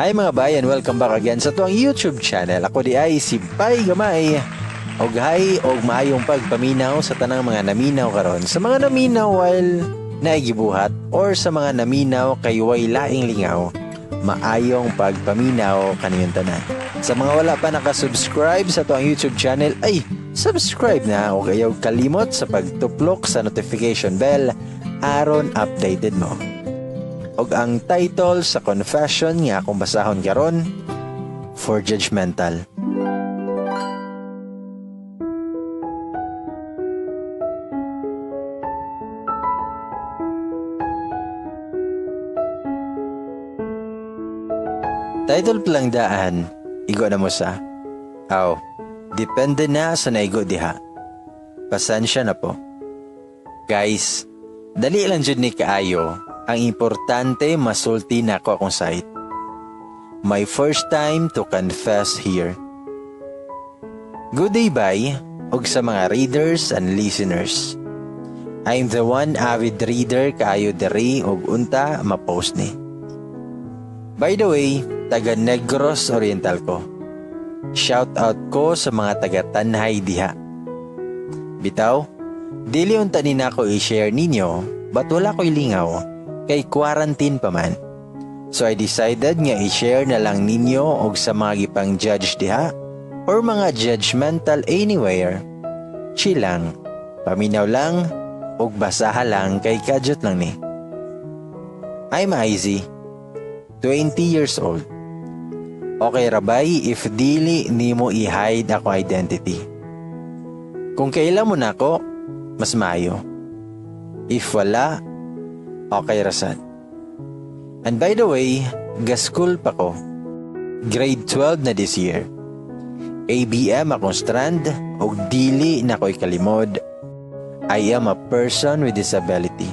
Hi mga bayan, welcome back again sa tuwang YouTube channel. Ako di ay si Pai Gamay. Og hay og maayong pagpaminaw sa tanang mga naminaw karon. Sa mga naminaw while naigibuhat or sa mga naminaw kay way laing lingaw, maayong pagpaminaw kaniyong tanan. Sa mga wala pa nakasubscribe sa tuwang YouTube channel, ay subscribe na o kayo kalimot sa pagtuplok sa notification bell aron updated mo. Og ang title sa confession nga akong basahon karon, For Judgmental. Title palang daan, igo na mo sa. Depende na sa naigo diha. Pasensya na po. Guys, dali lang jud ni kaayo. Ang importante masulti na ako akong site. My first time to confess here. Good day bye, og sa mga readers and listeners. I'm the one avid reader kaayo diri og unta ma-post ni. By the way, taga Negros Oriental ko. Shout out ko sa mga taga Tanhay diha. Bitaw, dili unta ni nako i-share ninyo, but wala ko'y lingaw, kay quarantine pa man. So I decided nga i-share na lang ninyo og sa mga gipang judge diha or mga judgmental anywhere. Chill lang, paminaw lang, og basaha lang kay kadyot lang ni. I'm Izzy, 20 years old. Okay rabay if dili nimo i-hide ako identity. Kung kailan mo na ako, mas mayo. If wala, okay rasan. And by the way, ga-school pa ko. Grade 12 na this year. ABM akong strand og dili na ko'y kalimod. I am a person with disability.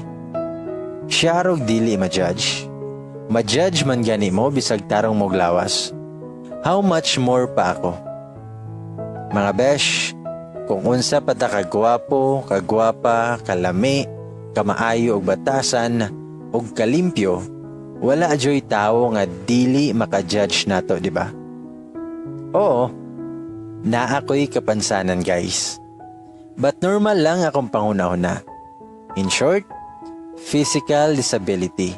Siya rog dili ma-judge. Ma-judge man gani mo bisag tarong mo glawas. How much more pa ako? Mga besh, kung unsa pa ta kagwapo, kagwapa, kalami, kamaayo og batasan, og kalimpyo, wala ajoy tao nga dili maka-judge nato, di ba? Oo, naa ko'y kapansanan guys. But normal lang akong pangunahuna. In short, physical disability.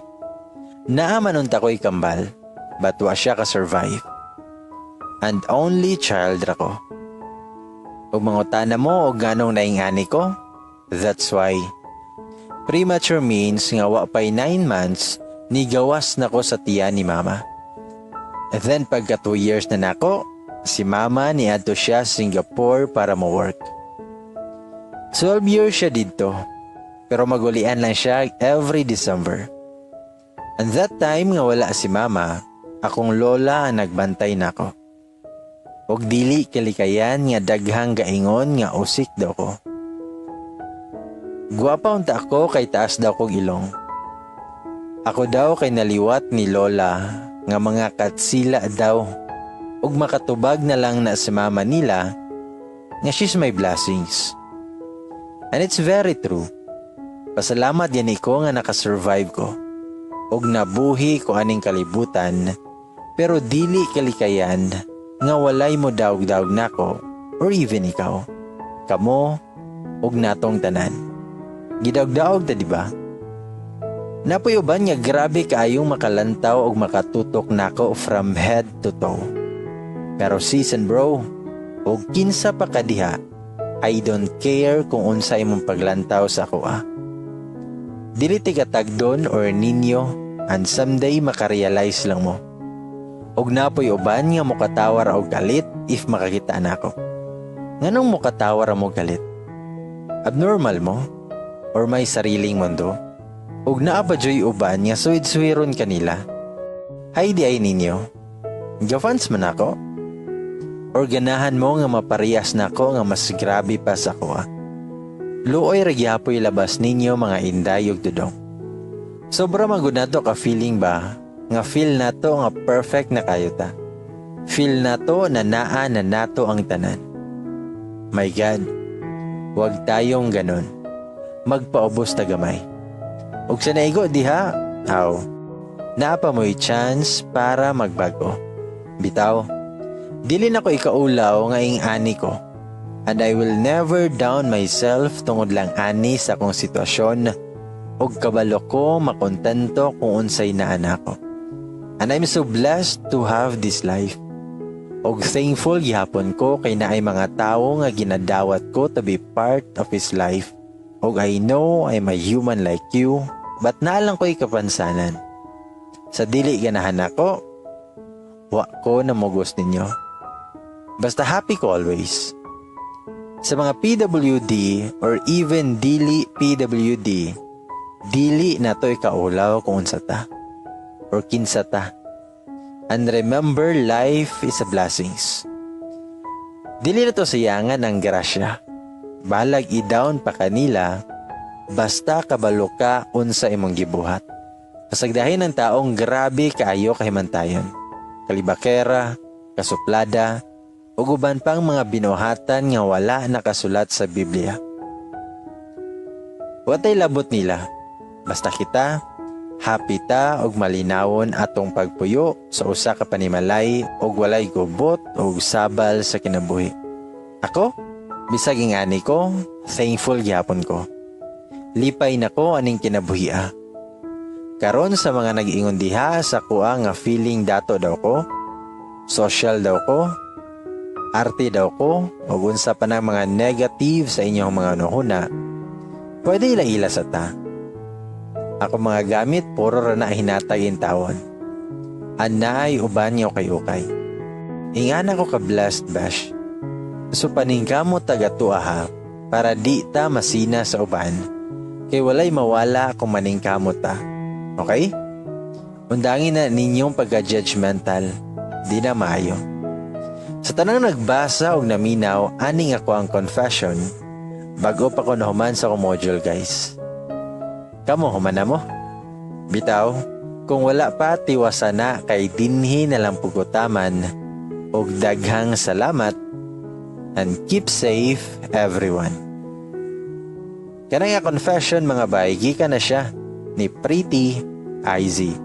Naaman unta ko'y kambal, but wa siya ka-survive. And only child ako. Ug mangutana mo og ganong naingani ko, that's why. Premature means nga wa pay 9 months ni gawas na ko sa tiyan ni mama. And then pagka 2 years na nako, si mama niadto siya Singapore para mo work. 12 years siya dito, pero magulian lang siya every December. And that time nga wala si mama, akong lola ang nagbantay nako. Og dili kalikayan nga daghang gaingon nga usik daw ko. Guwapa unta ako kay taas daw kong ilong. Ako daw kay naliwat ni lola nga mga katsila daw. Ug makatubag na lang na si mama nila nga she's my blessings. And it's very true. Pasalamat yan ko nga nakasurvive ko. Ug nabuhi ko aning kalibutan, pero dili kalikayan nga walay mo daog-daog nako or even ikaw. Kamo ug natong tanan. Gidaog-daog ta, di ba? Napoy uban nga grabe kaayong makalantaw og makatutok nako from head to toe. Pero season bro, og kinsa pa kadiha, I don't care kung unsa imong paglantaw sa ako Dili ti katagdon or ninyo and someday makarealize lang mo. Og napoy uban nga mukatawar og galit if makakita nako. Nganong mukatawar mo galit? Abnormal mo? Or may sariling mundo? Og naa pa joy uban nga suwid-suwiron kanila? Hay di ay ninyo? Gafans man ako? Or ganahan mo nga maparehas nako nga mas grabe pa sa ko Luoy regyapoy labas ninyo mga inday ug dudong. Sobra magud nato ka feeling ba? Nga feel nato nga perfect na kayo ta. Feel nato na naa na nato ang tanan. My God, wag tayong ganon. Magpaubos ta gamay. Ug sa naigo diha, Naapa mo'y chance para magbago. Bitaw, dili na ko ikaulaw nga ing ani ko. And I will never down myself tungod lang ani sa akong sitwasyon og kabalo ko makontento kung unsay naa nako. And I'm so blessed to have this life. Og thankful gihapon ko kay naay mga tawo nga ginadawat ko to be part of his life. Og I know I'm a human like you, but naalang ko'y kapansanan. Sa dili ganahan ako, wa ko namugos ninyo. Basta happy ko always. Sa mga PWD or even dili PWD, dili na to'y kaulaw kung unsa ta or kinsa ta. And remember, life is a blessings. Dili na to sayangan ang grasya. Balag i-down pa kanila, basta kabalo ka unsa imong gibuhat. Pasagdahin ng taong grabe kaayo kahimantayon. Kalibakera, kasuplada, ug uban pang mga binuhatan nga wala nakasulat sa Biblia. Watay labot nila, basta kita, happy ta og malinawon atong pagpuyo sa usa ka panimalay og walay gubot og sabal sa kinabuhi. Ako, bisag ing ani ko, thankful gyapon ko. Lipay nako aning kinabuhia. Karon sa mga nag-iingon diha sa kuha nga feeling dato daw ko, social daw ko, arte daw ko, o unsa pa ng mga negative sa inyong mga nuhuna, pwede ila sa ta. Ako mga gamit, puro ra na hinatay in tawon. Anay uban niyo kay-ukay. Ingan ako ka-blessed bash. So paningkamo taga-tuwa ha, para di ta masina sa uban, kay walay mawala kung maningkamo ta. Okay? Undangin na ninyong pagka-judgmental, di na maayo. Sa tanang nagbasa og naminaw, aning ako ang confession, bago pa ko nahuman sa module guys. Kamo human na mo? Bitaw, kung wala pa tiwasa na kay dinhi na lang pugutaman, og daghang salamat, and keep safe everyone. Kanang nga confession mga bay, gika na siya ni Pretty IZ.